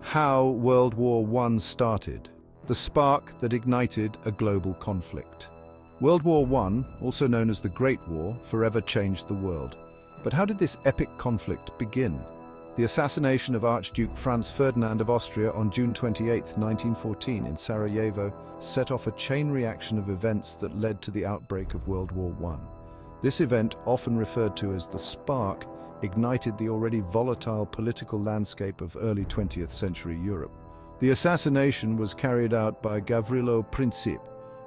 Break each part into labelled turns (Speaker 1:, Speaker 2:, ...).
Speaker 1: how World War I started, the spark that ignited a global conflict. World War I, also known as the Great War, forever changed the world. But how did this epic conflict begin? The assassination of Archduke Franz Ferdinand of Austria on June 28, 1914 in Sarajevo set off a chain reaction of events that led to the outbreak of World War I. This event, often referred to as the spark, ignited the already volatile political landscape of early 20th century Europe. The assassination was carried out by Gavrilo Princip,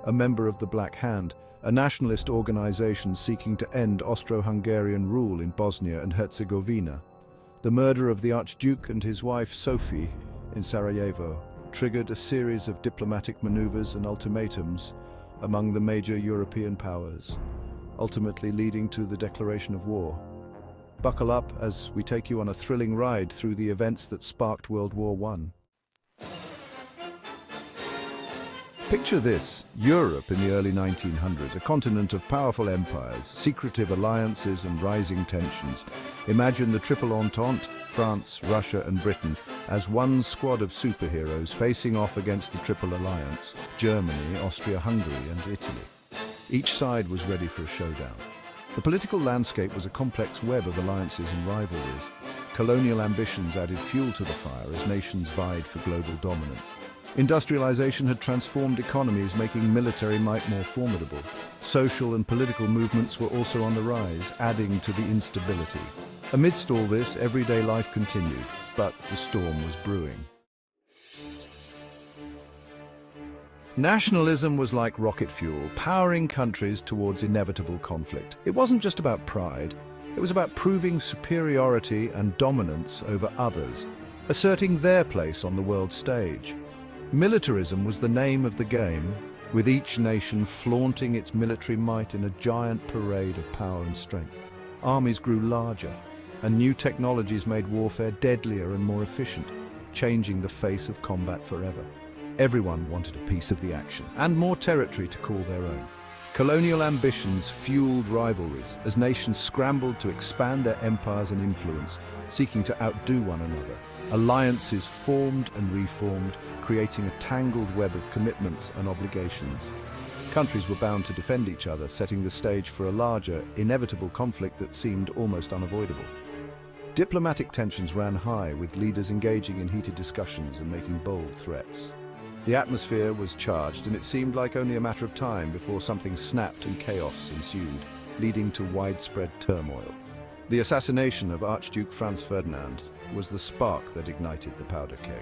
Speaker 1: a member of the Black Hand, a nationalist organization seeking to end Austro-Hungarian rule in Bosnia and Herzegovina. The murder of the Archduke and his wife Sophie in Sarajevo triggered a series of diplomatic maneuvers and ultimatums among the major European powers, ultimately leading to the declaration of war. Buckle up as we take you on a thrilling ride through the events that sparked World War I. Picture this: Europe in the early 1900s, a continent of powerful empires, secretive alliances and rising tensions. Imagine the Triple Entente, France, Russia and Britain, as one squad of superheroes facing off against the Triple Alliance: Germany, Austria-Hungary and Italy. Each side was ready for a showdown. The political landscape was a complex web of alliances and rivalries. Colonial ambitions added fuel to the fire as nations vied for global dominance. Industrialization had transformed economies, making military might more formidable. Social and political movements were also on the rise, adding to the instability. Amidst all this, everyday life continued, but the storm was brewing. Nationalism was like rocket fuel, powering countries towards inevitable conflict. It wasn't just about pride, it was about proving superiority and dominance over others, asserting their place on the world stage. Militarism was the name of the game, with each nation flaunting its military might in a giant parade of power and strength. Armies grew larger, and new technologies made warfare deadlier and more efficient, changing the face of combat forever. Everyone wanted a piece of the action, and more territory to call their own. Colonial ambitions fueled rivalries as nations scrambled to expand their empires and influence, seeking to outdo one another. Alliances formed and reformed, creating a tangled web of commitments and obligations. Countries were bound to defend each other, setting the stage for a larger, inevitable conflict that seemed almost unavoidable. Diplomatic tensions ran high, with leaders engaging in heated discussions and making bold threats. The atmosphere was charged, and it seemed like only a matter of time before something snapped and chaos ensued, leading to widespread turmoil. The assassination of Archduke Franz Ferdinand was the spark that ignited the powder keg.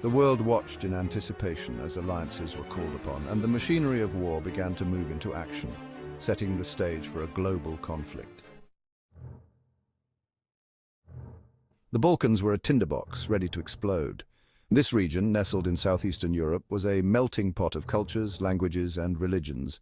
Speaker 1: The world watched in anticipation as alliances were called upon, and the machinery of war began to move into action, setting the stage for a global conflict. The Balkans were a tinderbox ready to explode. This region, nestled in southeastern Europe, was a melting pot of cultures, languages and religions.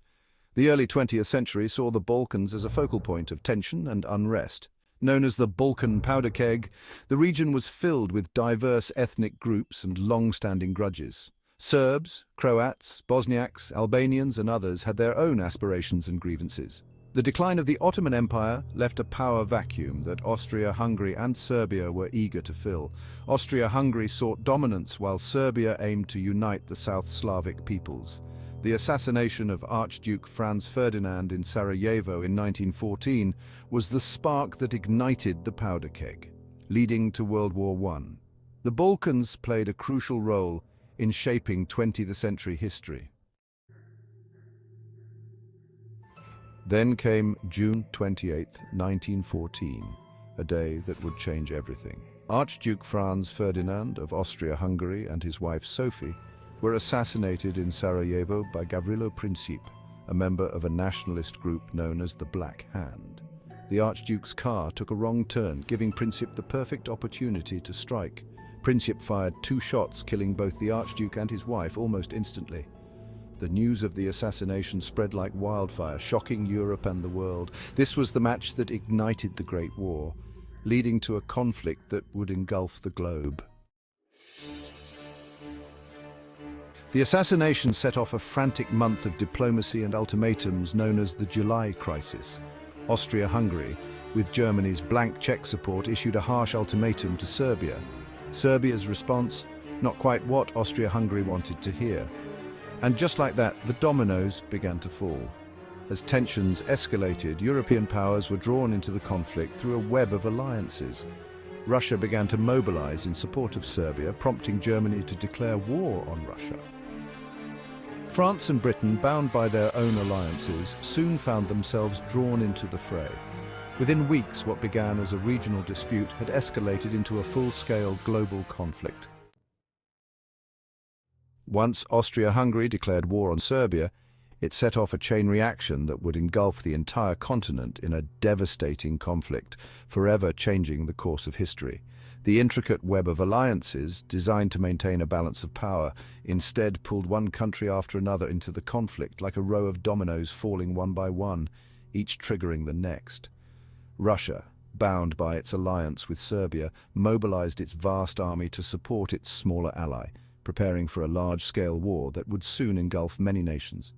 Speaker 1: The early 20th century saw the Balkans as a focal point of tension and unrest. Known as the Balkan powder keg, the region was filled with diverse ethnic groups and long-standing grudges. Serbs, Croats, Bosniaks, Albanians and others had their own aspirations and grievances. The decline of the Ottoman Empire left a power vacuum that Austria-Hungary and Serbia were eager to fill. Austria-Hungary sought dominance while Serbia aimed to unite the South Slavic peoples. The assassination of Archduke Franz Ferdinand in Sarajevo in 1914 was the spark that ignited the powder keg, leading to World War I. The Balkans played a crucial role in shaping 20th century history. Then came June 28, 1914, a day that would change everything. Archduke Franz Ferdinand of Austria-Hungary and his wife Sophie were assassinated in Sarajevo by Gavrilo Princip, a member of a nationalist group known as the Black Hand. The Archduke's car took a wrong turn, giving Princip the perfect opportunity to strike. Princip fired 2 shots, killing both the Archduke and his wife almost instantly. The news of the assassination spread like wildfire, shocking Europe and the world. This was the match that ignited the Great War, leading to a conflict that would engulf the globe. The assassination set off a frantic month of diplomacy and ultimatums known as the July Crisis. Austria-Hungary, with Germany's blank check support, issued a harsh ultimatum to Serbia. Serbia's response? Not quite what Austria-Hungary wanted to hear. And just like that, the dominoes began to fall. As tensions escalated, European powers were drawn into the conflict through a web of alliances. Russia began to mobilize in support of Serbia, prompting Germany to declare war on Russia. France and Britain, bound by their own alliances, soon found themselves drawn into the fray. Within weeks, what began as a regional dispute had escalated into a full-scale global conflict. Once Austria-Hungary declared war on Serbia, it set off a chain reaction that would engulf the entire continent in a devastating conflict, forever changing the course of history. The intricate web of alliances, designed to maintain a balance of power, instead pulled one country after another into the conflict like a row of dominoes falling one by one, each triggering the next. Russia, bound by its alliance with Serbia, mobilized its vast army to support its smaller ally, preparing for a large-scale war that would soon engulf many nations.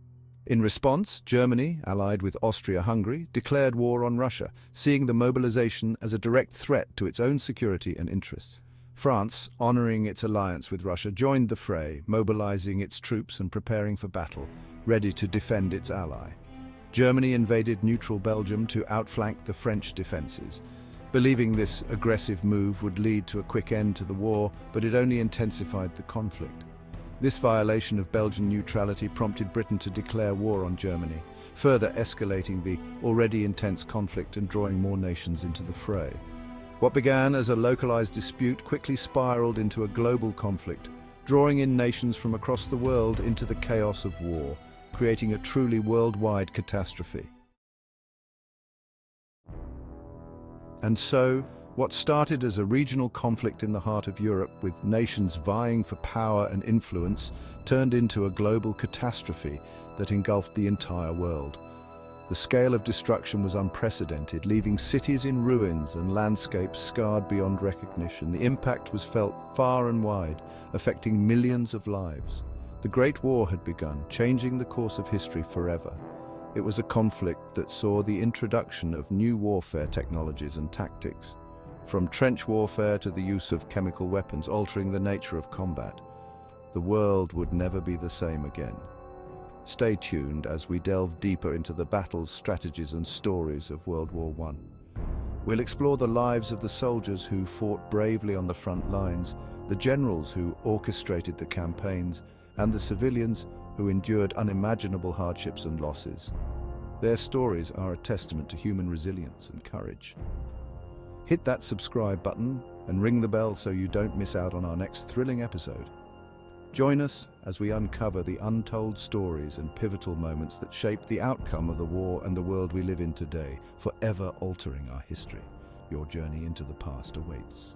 Speaker 1: In response, Germany, allied with Austria-Hungary, declared war on Russia, seeing the mobilization as a direct threat to its own security and interests. France, honoring its alliance with Russia, joined the fray, mobilizing its troops and preparing for battle, ready to defend its ally. Germany invaded neutral Belgium to outflank the French defenses. Believing this aggressive move would lead to a quick end to the war, but it only intensified the conflict. This violation of Belgian neutrality prompted Britain to declare war on Germany, further escalating the already intense conflict and drawing more nations into the fray. What began as a localized dispute quickly spiraled into a global conflict, drawing in nations from across the world into the chaos of war, creating a truly worldwide catastrophe. And so, what started as a regional conflict in the heart of Europe, with nations vying for power and influence, turned into a global catastrophe that engulfed the entire world. The scale of destruction was unprecedented, leaving cities in ruins and landscapes scarred beyond recognition. The impact was felt far and wide, affecting millions of lives. The Great War had begun, changing the course of history forever. It was a conflict that saw the introduction of new warfare technologies and tactics, from trench warfare to the use of chemical weapons, altering the nature of combat. The world would never be the same again. Stay tuned as we delve deeper into the battles, strategies, and stories of World War I. We'll explore the lives of the soldiers who fought bravely on the front lines, the generals who orchestrated the campaigns, and the civilians who endured unimaginable hardships and losses. Their stories are a testament to human resilience and courage. Hit that subscribe button and ring the bell so you don't miss out on our next thrilling episode. Join us as we uncover the untold stories and pivotal moments that shaped the outcome of the war and the world we live in today, forever altering our history. Your journey into the past awaits.